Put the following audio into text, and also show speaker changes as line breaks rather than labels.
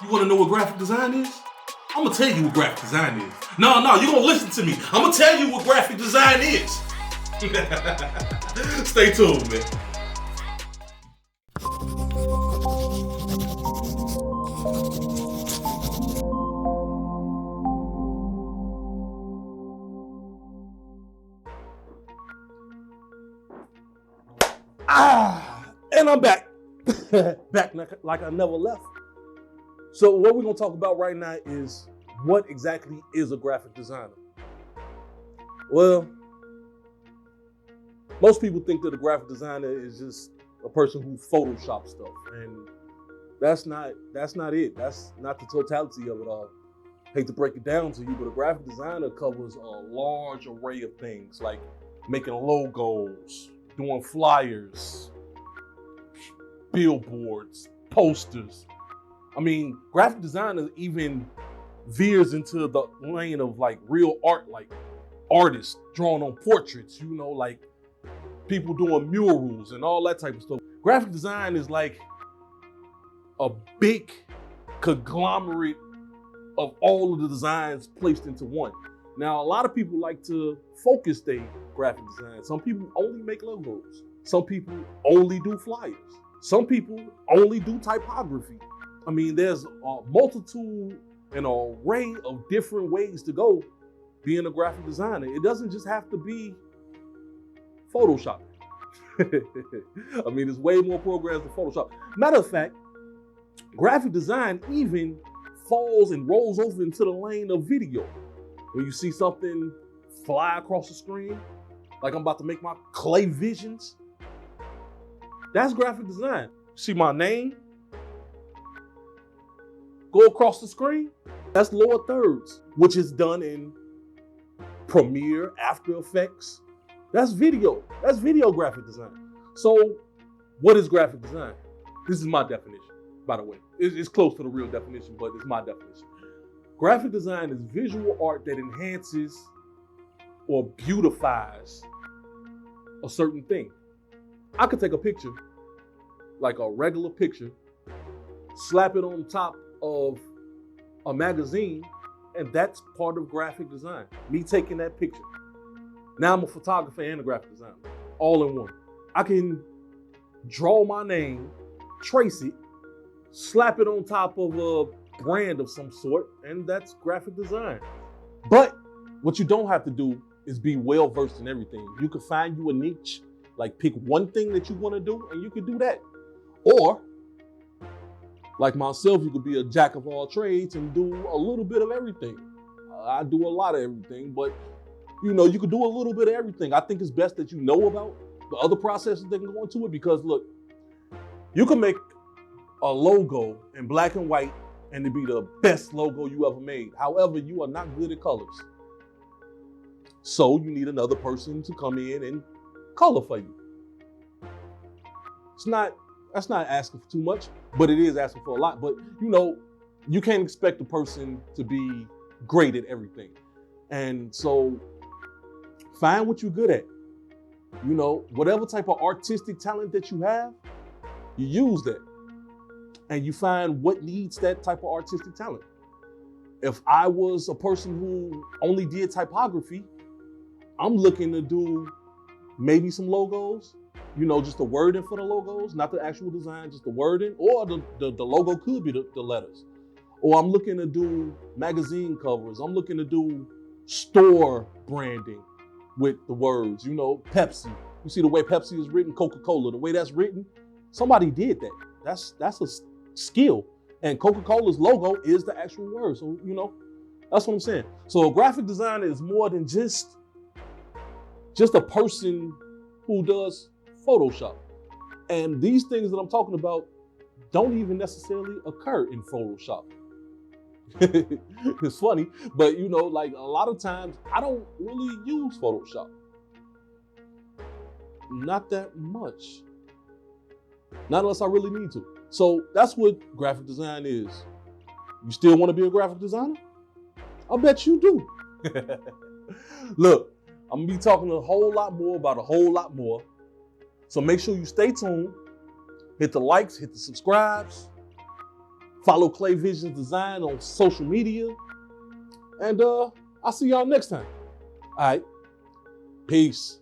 You want to know what graphic design is? I'm going to tell you what graphic design is. No, you're going to listen to me. I'm going to tell you what graphic design is. Stay tuned, man. And I'm back. Back like I never left. So what we're going to talk about right now is what exactly is a graphic designer? Well, most people think that a graphic designer is just a person who Photoshops stuff, and that's not it. That's not the totality of it all. Hate to break it down to you, but a graphic designer covers a large array of things, like making logos, doing flyers, billboards, posters. I mean, graphic designer even veers into the lane of like real art, like artists drawing on portraits, like people doing murals and all that type of stuff. Graphic design is like a big conglomerate of all of the designs placed into one. Now, a lot of people like to focus their graphic design. Some people only make logos. Some people only do flyers. Some people only do typography. I mean, there's a multitude and an array of different ways to go being a graphic designer. It doesn't just have to be Photoshop. I mean, there's way more programs than Photoshop. Matter of fact, graphic design even falls and rolls over into the lane of video. When you see something fly across the screen, like I'm about to make my clay visions, that's graphic design. See my name go across the screen? That's lower thirds, which is done in Premiere, After Effects. That's video. That's video graphic design. So what is graphic design? This is my definition, by the way. It's close to the real definition, but it's my definition. Graphic design is visual art that enhances or beautifies a certain thing. I could take a picture, like a regular picture, slap it on top of a magazine, and that's part of graphic design. Me taking that picture. Now I'm a photographer and a graphic designer, all in one. I can draw my name, trace it, slap it on top of a brand of some sort, and that's graphic design. But what you don't have to do is be well versed in everything. You can find you a niche, like pick one thing that you want to do, and you can do that. Or, like myself, you could be a jack of all trades and do a little bit of everything. I do a lot of everything, but you could do a little bit of everything. I think it's best that you know about the other processes that can go into it, because look, you can make a logo in black and white and it be the best logo you ever made. However, you are not good at colors. So you need another person to come in and color for you. That's not asking for too much, but it is asking for a lot. But you can't expect a person to be great at everything. And so find what you're good at. Whatever type of artistic talent that you have, you use that. And you find what needs that type of artistic talent. If I was a person who only did typography, I'm looking to do maybe some logos, just the wording for the logos, not the actual design, just the wording, or the logo could be the letters. Or I'm looking to do magazine covers. I'm looking to do store branding with the words, Pepsi. You see the way Pepsi is written, Coca-Cola, the way that's written, somebody did that. That's a skill. And Coca-Cola's logo is the actual word. So, that's what I'm saying. So a graphic designer is more than just a person who does Photoshop. And these things that I'm talking about don't even necessarily occur in Photoshop. It's funny, but like a lot of times I don't really use Photoshop. Not that much. Not unless I really need to. So that's what graphic design is. You still want to be a graphic designer? I bet you do. Look, I'm gonna be talking a whole lot more about a whole lot more. So make sure you stay tuned. Hit the likes, hit the subscribes. Follow Clay Visions Design on social media. And I'll see y'all next time. All right. Peace.